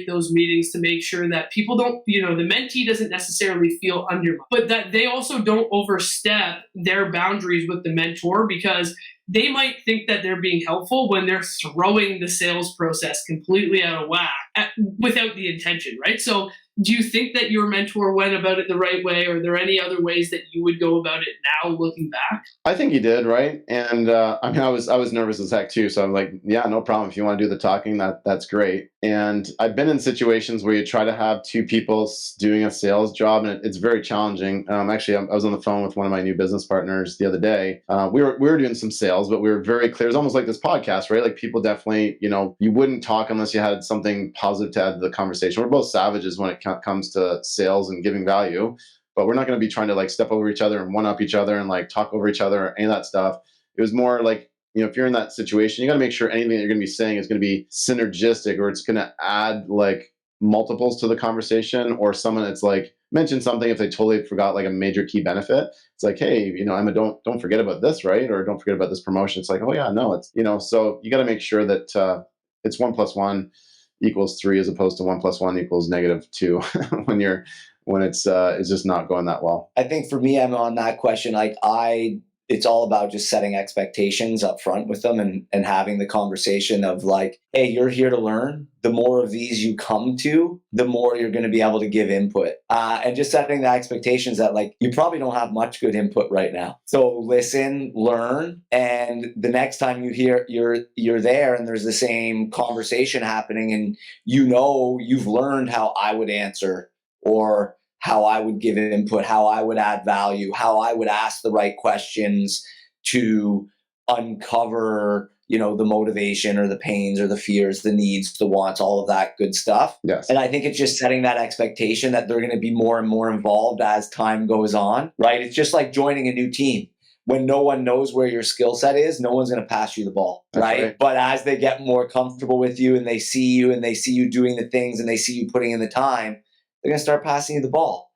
those meetings to make sure that people don't, the mentee doesn't necessarily feel undermined, but that they also don't overstep their boundaries with the mentor, because they might think that they're being helpful when they're throwing the sales process completely out of whack without the intention, right? So do you think that your mentor went about it the right way? Or are there any other ways that you would go about it now looking back? I think he did, right? And I mean, I was nervous as heck too. So I'm like, yeah, no problem. If you want to do the talking, that's great. And I've been in situations where you try to have two people doing a sales job, and it's very challenging. Actually, I was on the phone with one of my new business partners the other day. We were doing some sales, but we were very clear. It's almost like this podcast, right? Like people definitely, you wouldn't talk unless you had something positive to add to the conversation. We're both savages when it comes to sales and giving value. But we're not going to be trying to like step over each other and one up each other and like talk over each other or any of that stuff. It was more like, if you're in that situation, you got to make sure anything that you're going to be saying is going to be synergistic, or it's going to add like multiples to the conversation, or someone that's like mentioned something if they totally forgot like a major key benefit. It's like, hey, Emma, don't forget about this, right? Or don't forget about this promotion. It's like, oh yeah, no, it's, so you got to make sure that it's 1 + 1 = 3 as opposed to 1 + 1 = -2 when it's just not going that well. I think for me, I'm on that question. It's all about just setting expectations up front with them and having the conversation of like, hey, you're here to learn. The more of these you come to, the more you're going to be able to give input. And just setting the expectations that like, you probably don't have much good input right now. So listen, learn. And the next time you're there and there's the same conversation happening and you've learned how I would answer, or how I would give input, how I would add value, how I would ask the right questions to uncover, the motivation or the pains or the fears, the needs, the wants, all of that good stuff. Yes. And I think it's just setting that expectation that they're going to be more and more involved as time goes on, right? It's just like joining a new team. When no one knows where your skill set is, no one's going to pass you the ball, right? But as they get more comfortable with you and they see you doing the things and they see you putting in the time, they're going to start passing you the ball.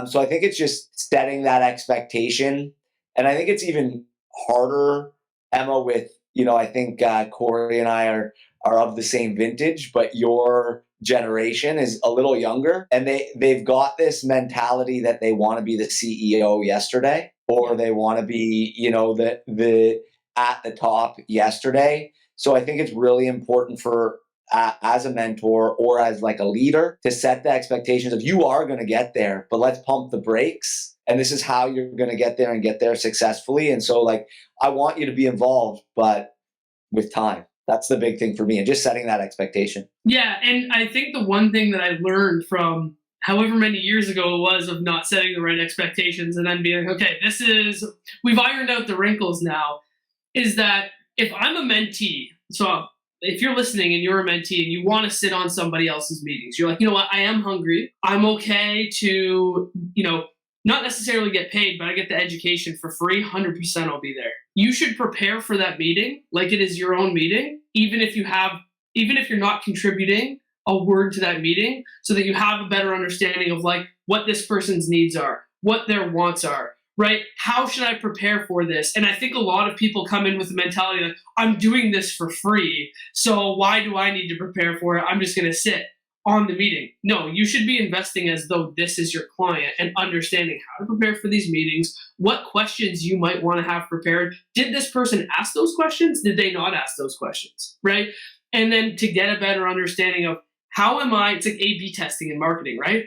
So I think it's just setting that expectation. And I think it's even harder, Emma, with, I think Kory and I are of the same vintage, but your generation is a little younger. And they've got this mentality that they want to be the CEO yesterday, or they want to be, the at the top yesterday. So I think it's really important for as a mentor or as like a leader to set the expectations of, you are going to get there, but let's pump the brakes. And this is how you're going to get there and get there successfully. And so like, I want you to be involved, but with time. That's the big thing for me, and just setting that expectation. Yeah. And I think the one thing that I learned from however many years ago it was of not setting the right expectations and then being, okay, we've ironed out the wrinkles now, is that if I'm a mentee, so if you're listening and you're a mentee and you want to sit on somebody else's meetings, you're like, you know what, I am hungry. I'm okay to, not necessarily get paid, but I get the education for free. 100% I'll be there. You should prepare for that meeting like it is your own meeting, even if you're not contributing a word to that meeting, so that you have a better understanding of like what this person's needs are, what their wants are. Right? How should I prepare for this? And I think a lot of people come in with the mentality like, I'm doing this for free, so why do I need to prepare for it? I'm just going to sit on the meeting. No, you should be investing as though this is your client and understanding how to prepare for these meetings, what questions you might want to have prepared. Did this person ask those questions? Did they not ask those questions? Right? And then to get a better understanding of it's like A/B testing in marketing, right?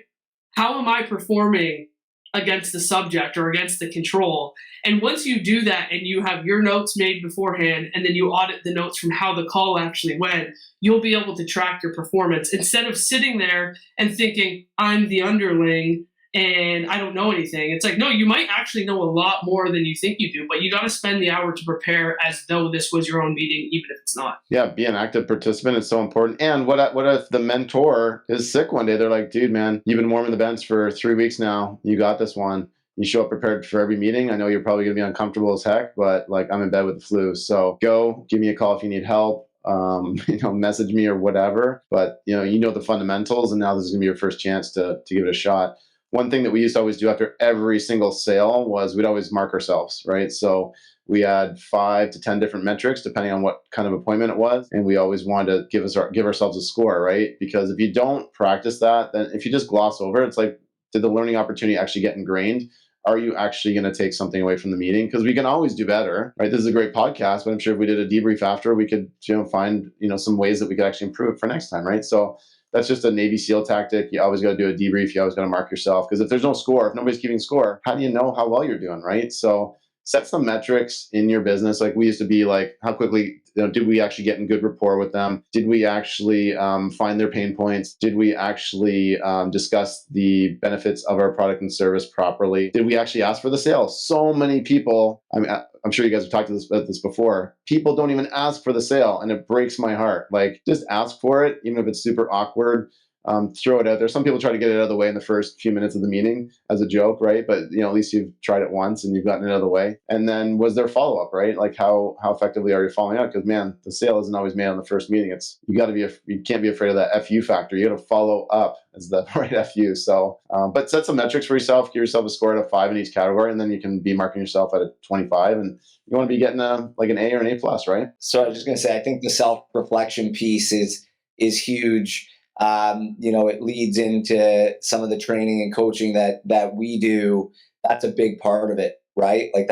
How am I performing against the subject or against the control? And once you do that and you have your notes made beforehand and then you audit the notes from how the call actually went, you'll be able to track your performance instead of sitting there and thinking, I'm the underling and I don't know anything. It's like, no, you might actually know a lot more than you think you do, but you got to spend the hour to prepare as though this was your own meeting, even if it's not. Yeah, be an active participant is so important. And what if the mentor is sick one day? They're like, dude, man, you've been warming the bench for 3 weeks now. You got this one. You show up prepared for every meeting. I know you're probably going to be uncomfortable as heck, but like I'm in bed with the flu. So go give me a call if you need help. message me or whatever. But you know the fundamentals, and now this is gonna be your first chance to give it a shot. One thing that we used to always do after every single sale was we'd always mark ourselves, right? So we had 5 to 10 different metrics depending on what kind of appointment it was, and we always wanted to give ourselves a score, right? Because if you don't practice that, then if you just gloss over it, it's like, did the learning opportunity actually get ingrained? Are you actually going to take something away from the meeting? Because we can always do better, right? This is a great podcast, but I'm sure if we did a debrief after, we could find some ways that we could actually improve it for next time, right? So that's just a Navy SEAL tactic. You always got to do a debrief. You always got to mark yourself, because if there's no score, if nobody's keeping score, how do you know how well you're doing, right? So set some metrics in your business. Like we used to be like, how quickly did we actually get in good rapport with them? Did we actually find their pain points? Did we actually discuss the benefits of our product and service properly? Did we actually ask for the sale? So many people, I'm sure you guys have talked about this before, people don't even ask for the sale, and it breaks my heart. Like, just ask for it, even if it's super awkward. Throw it out there. Some people try to get it out of the way in the first few minutes of the meeting as a joke, right? But at least you've tried it once and you've gotten it out of the way. And then was there follow up, right? Like how effectively are you following up? Because man, the sale isn't always made on the first meeting. You can't be afraid of that FU factor. You got to follow up as the right FU. So, but set some metrics for yourself. Give yourself a score out of 5 in each category, and then you can be marking yourself at a 25, and you want to be getting like an A or an A plus, right? So I was just going to say, I think the self-reflection piece is huge. It leads into some of the training and coaching that we do. That's a big part of it, right? Like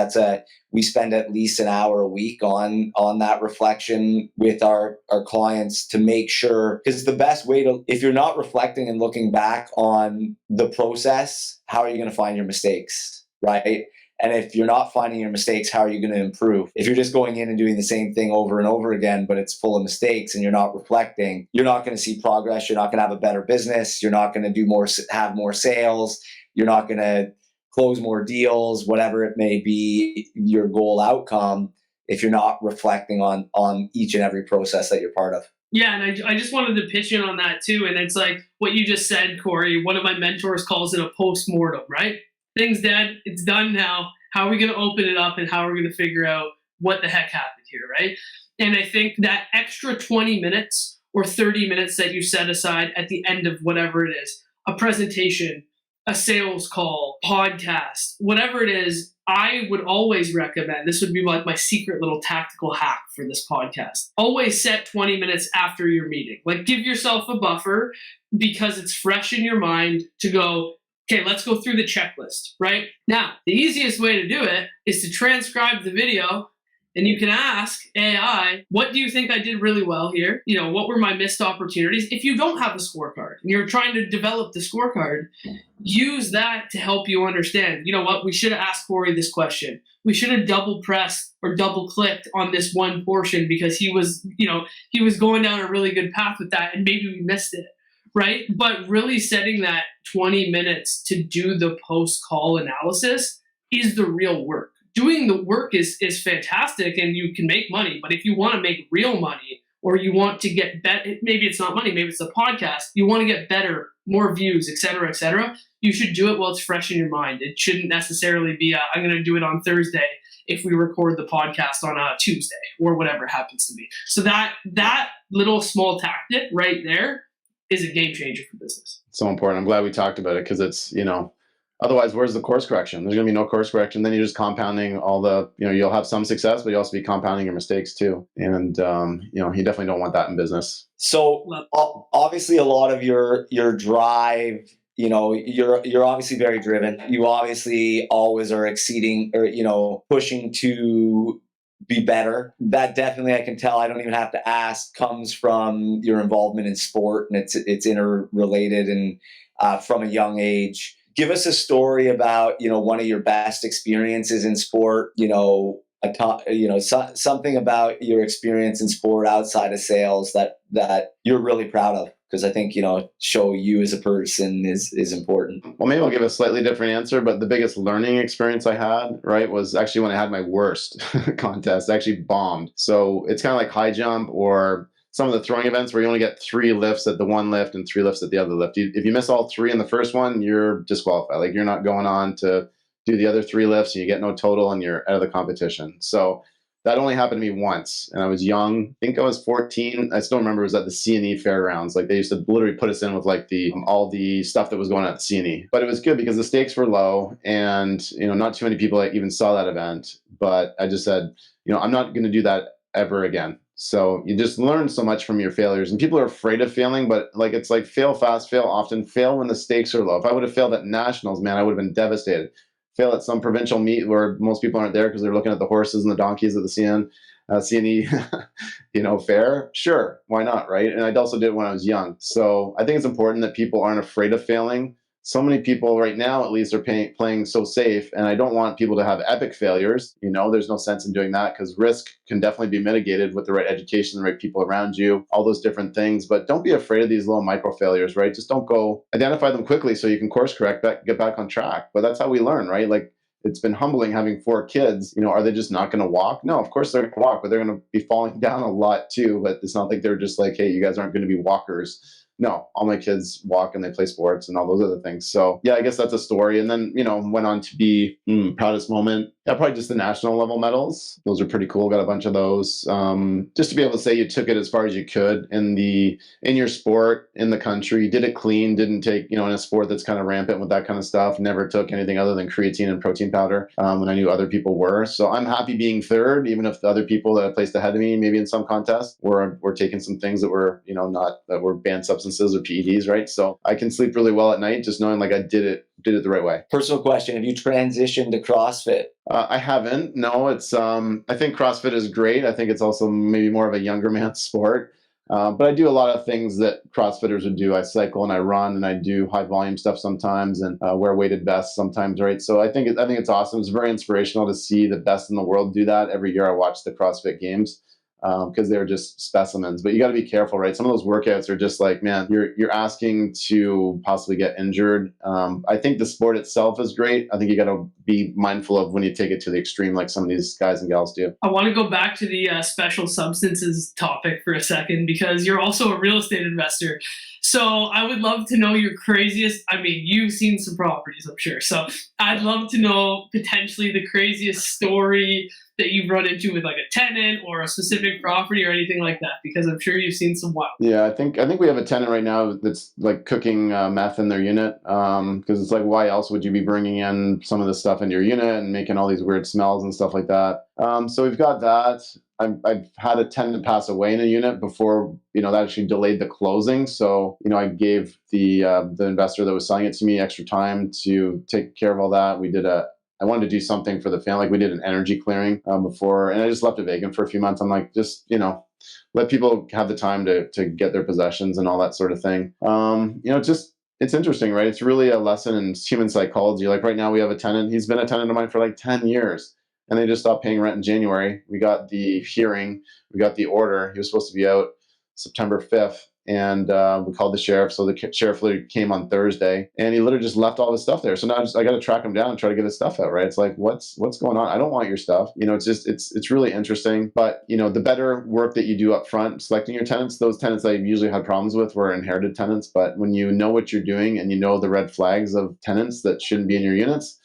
we spend at least an hour a week on that reflection with our clients to make sure, because the best way if you're not reflecting and looking back on the process, how are you going to find your mistakes, right? And if you're not finding your mistakes, how are you going to improve? If you're just going in and doing the same thing over and over again, but it's full of mistakes and you're not reflecting, you're not going to see progress. You're not going to have a better business. You're not going to have more sales. You're not going to close more deals, whatever it may be, your goal outcome, if you're not reflecting on each and every process that you're part of. Yeah, and I just wanted to pitch in on that too. And it's like what you just said, Kory. One of my mentors calls it a post-mortem, right? Thing's dead. It's done now. How are we going to open it up, and how are we going to figure out what the heck happened here, right? And I think that extra 20 minutes or 30 minutes that you set aside at the end of whatever it is, a presentation, a sales call, podcast, whatever it is, I would always recommend, this would be like my secret little tactical hack for this podcast. Always set 20 minutes after your meeting. Like, give yourself a buffer, because it's fresh in your mind to go, okay, let's go through the checklist, right? Now, the easiest way to do it is to transcribe the video, and you can ask AI, what do you think I did really well here? What were my missed opportunities? If you don't have a scorecard and you're trying to develop the scorecard, use that to help you understand, you know what, we should have asked Kory this question. We should have double pressed or double clicked on this one portion, because he was going down a really good path with that, and maybe we missed it. Right? But really setting that 20 minutes to do the post-call analysis is the real work. Doing the work is fantastic, and you can make money. But if you want to make real money, or you want to get better, maybe it's not money, maybe it's a podcast, you want to get better, more views, et cetera, you should do it while it's fresh in your mind. It shouldn't necessarily be, I'm going to do it on Thursday if we record the podcast on a Tuesday, or whatever it happens to be. So that little small tactic right there is a game changer for business. So important. I'm glad we talked about it, because it's, otherwise, where's the course correction? There's going to be no course correction. Then you're just compounding all the, you'll have some success, but you'll also be compounding your mistakes too. And, you definitely don't want that in business. So obviously a lot of your drive, you're obviously very driven. You obviously always are exceeding or, pushing to be better. That definitely, I can tell, I don't even have to ask, comes from your involvement in sport, and it's interrelated, and from a young age. Give us a story about, one of your best experiences in sport, something about your experience in sport outside of sales that you're really proud of. Because I think, show you as a person is important. Well, maybe I'll give a slightly different answer, but the biggest learning experience I had, right, was actually when I had my worst contest. I actually bombed. So it's kind of like high jump or some of the throwing events where you only get 3 lifts at the one lift and 3 lifts at the other lift. If you miss all 3 in the first one, you're disqualified. Like, you're not going on to do the other 3 lifts, and you get no total, and you're out of the competition. So That only happened to me once, and I was young. I think I was 14. I still remember it was at the C&E fairgrounds. Like they used to literally put us in with like the all the stuff that was going on at the C&E. But it was good because the stakes were low, and not too many people even saw that event. But I just said, I'm not going to do that ever again. So you just learn so much from your failures, and people are afraid of failing, but like it's like fail fast, fail often, fail when the stakes are low. If I would have failed at nationals, man, I would have been devastated. Fail at some provincial meet where most people aren't there because they're looking at the horses and the donkeys at the C&E, fair. Sure, why not, right? And I also did it when I was young. So I think it's important that people aren't afraid of failing. So many people right now, at least, are playing so safe, and I don't want people to have epic failures. There's no sense in doing that because risk can definitely be mitigated with the right education, the right people around you, all those different things. But don't be afraid of these little micro failures, right? Just don't go identify them quickly so you can course correct, get back on track. But that's how we learn, right? Like it's been humbling having 4 kids. Are they just not going to walk? No, of course they're going to walk, but they're going to be falling down a lot too. But it's not like they're just like, hey, you guys aren't going to be walkers. No, all my kids walk and they play sports and all those other things. So yeah, I guess that's a story. And then, went on to be proudest moment. Yeah, probably just the national level medals. Those are pretty cool. Got a bunch of those. Just to be able to say you took it as far as you could in your sport, in the country, did it clean, didn't take, in a sport that's kind of rampant with that kind of stuff, never took anything other than creatine and protein powder when I knew other people were. So I'm happy being third, even if the other people that placed ahead of me, maybe in some contests, were taking some things that were, not that were banned substances or PEDs, right? So I can sleep really well at night just knowing like I did it the right way. Personal question: have you transitioned to CrossFit? I haven't. No, it's I think CrossFit is great. I think it's also maybe more of a younger man's sport. But I do a lot of things that CrossFitters would do. I cycle and I run and I do high volume stuff sometimes and wear weighted vests sometimes, right? So I think it's awesome. It's very inspirational to see the best in the world do that. Every year I watch the CrossFit Games because they're just specimens. But you got to be careful, right? Some of those workouts are just like, man, you're asking to possibly get injured. I think the sport itself is great. I think you got to be mindful of when you take it to the extreme, like some of these guys and gals do. I want to go back to the special substances topic for a second because you're also a real estate investor. So I would love to know your craziest, you've seen some properties, I'm sure. So I'd love to know potentially the craziest story that you've run into with like a tenant or a specific property or anything like that, because I'm sure you've seen some wild. Yeah, I think we have a tenant right now that's like cooking meth in their unit because it's like, why else would you be bringing in some of this stuff into your unit and making all these weird smells and stuff like that? So we've got that. I've had a tenant pass away in a unit before, that actually delayed the closing. So, I gave the investor that was selling it to me extra time to take care of all that. I wanted to do something for the family. Like we did an energy clearing before, and I just left it vacant for a few months. I'm like, just, let people have the time to get their possessions and all that sort of thing. It's interesting, right? It's really a lesson in human psychology. Like right now we have a tenant. He's been a tenant of mine for like 10 years. And they just stopped paying rent in January. We got the hearing. We got the order. He was supposed to be out September 5th. And we called the sheriff. So the sheriff literally came on Thursday. And he literally just left all his stuff there. So now I got to track him down and try to get his stuff out, right? It's like, what's going on? I don't want your stuff. It's really interesting. But, the better work that you do up front, selecting your tenants, those tenants I've usually had problems with were inherited tenants. But when you know what you're doing and you know the red flags of tenants that shouldn't be in your units,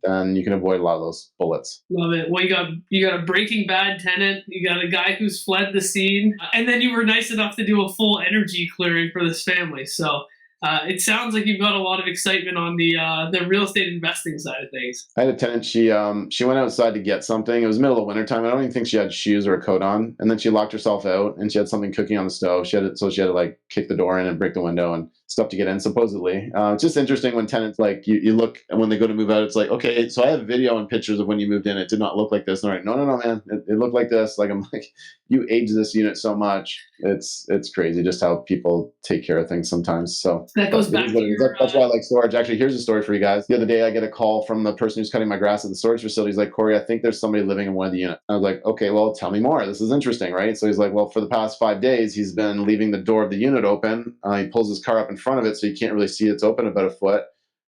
then you can avoid a lot of those bullets. Love it. Well, you got a Breaking Bad tenant. You got a guy who's fled the scene, and then you were nice enough to do a full energy clearing for this family. So it sounds like you've got a lot of excitement on the real estate investing side of things. I had a tenant. She went outside to get something. It was middle of wintertime. I don't even think she had shoes or a coat on. And then she locked herself out, and she had something cooking on the stove. She had to like kick the door in and break the window and stuff to get in, supposedly. It's just interesting when tenants, like, you look, and when they go to move out, it's like, okay, so I have video and pictures of when you moved in. It did not look like this. And they're like, no, man, it looked like this. Like, I'm like, you age this unit so much. It's crazy just how people take care of things sometimes. So that goes back to that's why I like storage. Actually, here's a story for you guys. The other day, I get a call from the person who's cutting my grass at the storage facility. He's like, Kory, I think there's somebody living in one of the units. I was like, okay, well, tell me more. This is interesting, right? So he's like, well, for the past 5 days, he's been leaving the door of the unit open. He pulls his car up in front of it, so you can't really see it's open about a foot.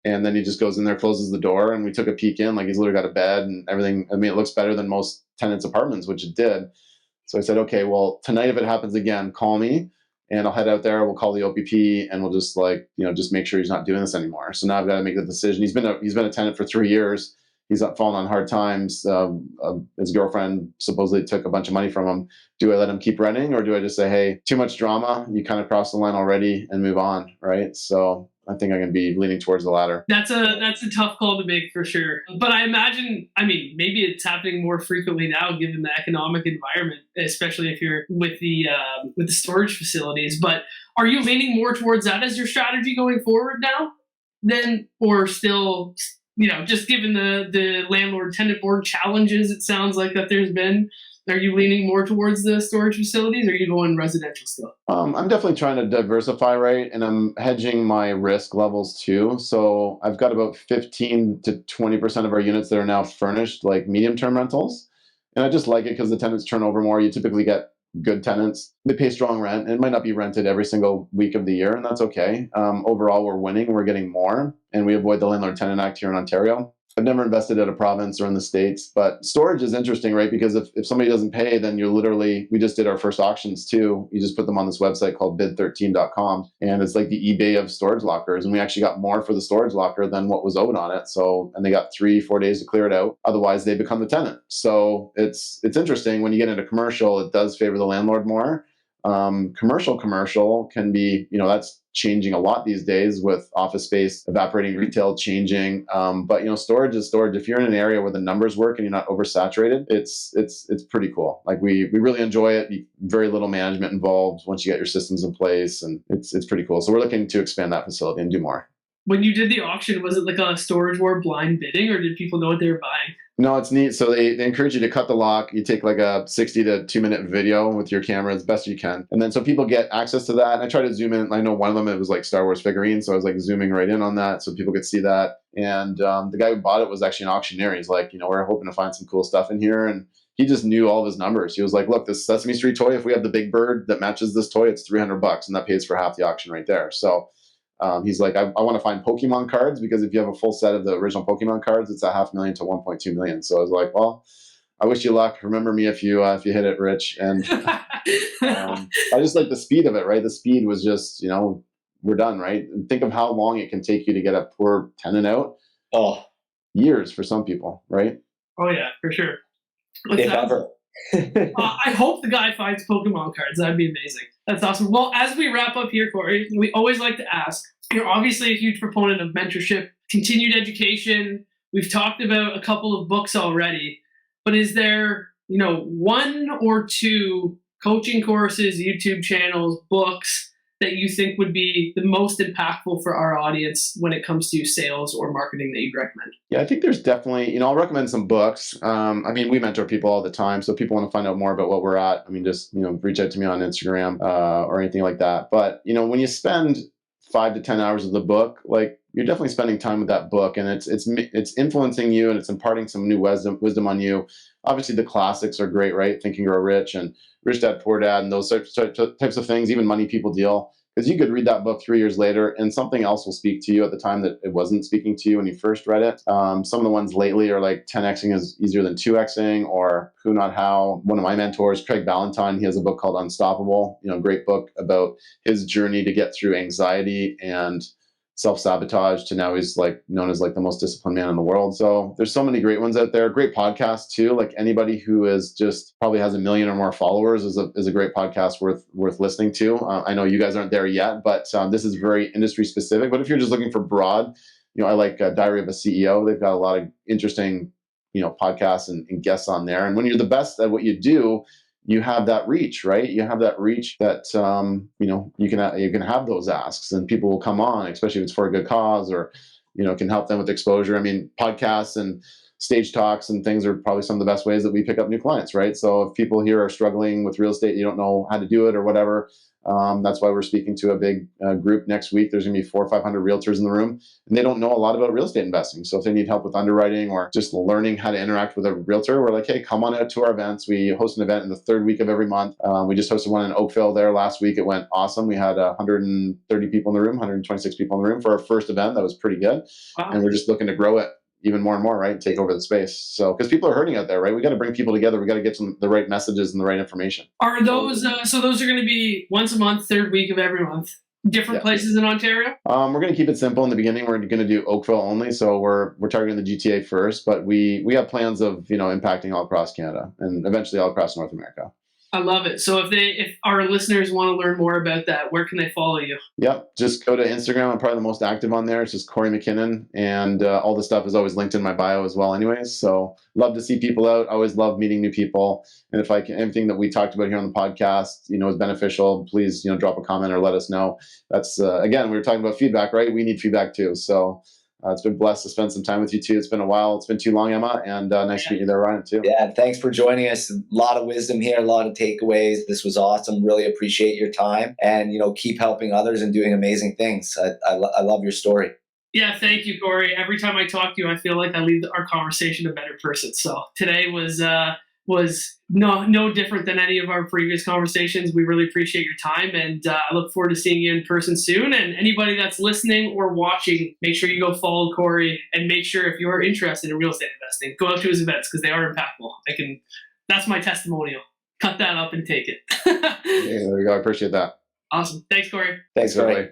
And then he just goes in there, closes the door, and we took a peek in. Like, he's literally got a bed and everything. I mean, it looks better than most tenants' apartments, which it did. So I said, okay, well, tonight if it happens again, call me. And I'll head out there. We'll call the OPP, and we'll just just make sure he's not doing this anymore. So now I've got to make the decision. He's been a tenant for 3 years. he's fallen on hard times. His girlfriend supposedly took a bunch of money from him. Do I let him keep renting, or do I just say, hey, too much drama, you kind of crossed the line already, and move on, right? So I think I'm going to be leaning towards the latter. That's a tough call to make for sure. But I imagine, maybe it's happening more frequently now given the economic environment, especially if you're with the storage facilities. But are you leaning more towards that as your strategy going forward now, then, or still, just given the landlord tenant board challenges, it sounds like that there's been? Are you leaning more towards the storage facilities, or are you going residential still? I'm definitely trying to diversify, right? And I'm hedging my risk levels too. So I've got about 15 to 20% of our units that are now furnished, like medium-term rentals. And I just like it because the tenants turn over more. You typically get good tenants. They pay strong rent, and it might not be rented every single week of the year, and that's okay. Overall, we're winning. We're getting more, and we avoid the Landlord-Tenant Act here in Ontario. I've never invested at a province or in the States, but storage is interesting, right? Because if somebody doesn't pay, then you're literally, we just did our first auctions too. You just put them on this website called bid13.com, and it's like the eBay of storage lockers. And we actually got more for the storage locker than what was owed on it. So, and they got 3-4 days to clear it out. Otherwise they become the tenant. So it's interesting when you get into commercial, it does favor the landlord more. Commercial can be, that's changing a lot these days with office space evaporating, retail changing. But storage is storage. If you're in an area where the numbers work and you're not oversaturated, it's pretty cool. Like we really enjoy it. Very little management involved once you get your systems in place, and it's pretty cool. So we're looking to expand that facility and do more. When you did the auction, was it like a storage war blind bidding, or did people know what they were buying? No, it's neat. So they encourage you to cut the lock. You take like a 60 to 2-minute video with your camera as best you can. And then so people get access to that. And I try to zoom in. I know one of them, it was like Star Wars figurines. So I was like zooming right in on that so people could see that. And the guy who bought it was actually an auctioneer. He's like, we're hoping to find some cool stuff in here. And he just knew all of his numbers. He was like, look, this Sesame Street toy, if we have the big bird that matches this toy, it's $300. And that pays for half the auction right there. So he's like, I want to find Pokemon cards, because if you have a full set of the original Pokemon cards, it's $500,000 to $1.2 million. So I was like, well, I wish you luck. Remember me if you hit it, Rich. And I just like the speed of it, right? The speed was just, we're done, right? And think of how long it can take you to get a poor tenant out. Oh, years for some people, right? Oh yeah, for sure. If ever. I hope the guy finds Pokemon cards. That'd be amazing. That's awesome. Well, as we wrap up here, Kory, we always like to ask, you're obviously a huge proponent of mentorship, continued education. We've talked about a couple of books already, but is there, one or two coaching courses, YouTube channels, books that you think would be the most impactful for our audience when it comes to sales or marketing that you'd recommend? Yeah, I think there's definitely, I'll recommend some books. We mentor people all the time. So if people want to find out more about what we're at, just, reach out to me on Instagram or anything like that. But, when you spend 5 to 10 hours of the book, like you're definitely spending time with that book, and it's influencing you, and it's imparting some new wisdom on you. Obviously the classics are great, right? Think and Grow Rich and Rich Dad Poor Dad and those types of things, even Money People Deal. Because you could read that book 3 years later and something else will speak to you at the time that it wasn't speaking to you when you first read it. Some of the ones lately are like 10xing is easier than 2xing, or Who Not How. One of my mentors, Craig Ballantyne, he has a book called Unstoppable, great book about his journey to get through anxiety and self-sabotage to now he's like known as like the most disciplined man in the world. So there's so many great ones out there. Great podcasts too. Like anybody who is just probably has 1 million or more followers is a great podcast worth listening to. I know you guys aren't there yet, but this is very industry specific. But if you're just looking for broad, I like Diary of a CEO. They've got a lot of interesting, podcasts and guests on there. And when you're the best at what you do, you have that reach, right? You have that reach that, you can have those asks and people will come on, especially if it's for a good cause or, can help them with exposure. Podcasts and stage talks and things are probably some of the best ways that we pick up new clients, right? So if people here are struggling with real estate, you don't know how to do it or whatever, that's why we're speaking to a big group next week. There's going to be 400 or 500 realtors in the room, and they don't know a lot about real estate investing. So if they need help with underwriting or just learning how to interact with a realtor, we're like, hey, come on out to our events. We host an event in the third week of every month. We just hosted one in Oakville there last week. It went awesome. We had 130 people in the room, 126 people in the room for our first event. That was pretty good. Wow. And we're just looking to grow it even more and more, right? Take over the space. So, because people are hurting out there, right? We got to bring people together. We got to get the right messages and the right information. Are those, so those are going to be once a month, third week of every month. Different places in Ontario? We're going to keep it simple in the beginning. We're going to do Oakville only, so we're targeting the GTA first. But we have plans of impacting all across Canada and eventually all across North America. I love it. So if our listeners want to learn more about that, where can they follow you? Yep, just go to Instagram. I'm probably the most active on there. It's just Kory MacKinnon, and all the stuff is always linked in my bio as well. Anyways, so love to see people out. I always love meeting new people, and if anything that we talked about here on the podcast, is beneficial, please drop a comment or let us know. That's again, we were talking about feedback, right? We need feedback too. So. It's been blessed to spend some time with you too. It's been a while. It's been too long, Emma, and nice to meet you there, Ryan, too. Yeah, thanks for joining us. A lot of wisdom here, a lot of takeaways. This was awesome. Really appreciate your time, and keep helping others and doing amazing things. I love your story. Yeah, thank you, Kory. Every time I talk to you, I feel like I leave our conversation a better person. So today was no different than any of our previous conversations. We really appreciate your time, and I look forward to seeing you in person soon. And anybody that's listening or watching, make sure you go follow Kory, and make sure if you're interested in real estate investing, go out to his events because they are impactful. That's my testimonial. Cut that up and take it. Yeah, there you go. I appreciate that. Awesome. Thanks, Kory. Thanks, Kory.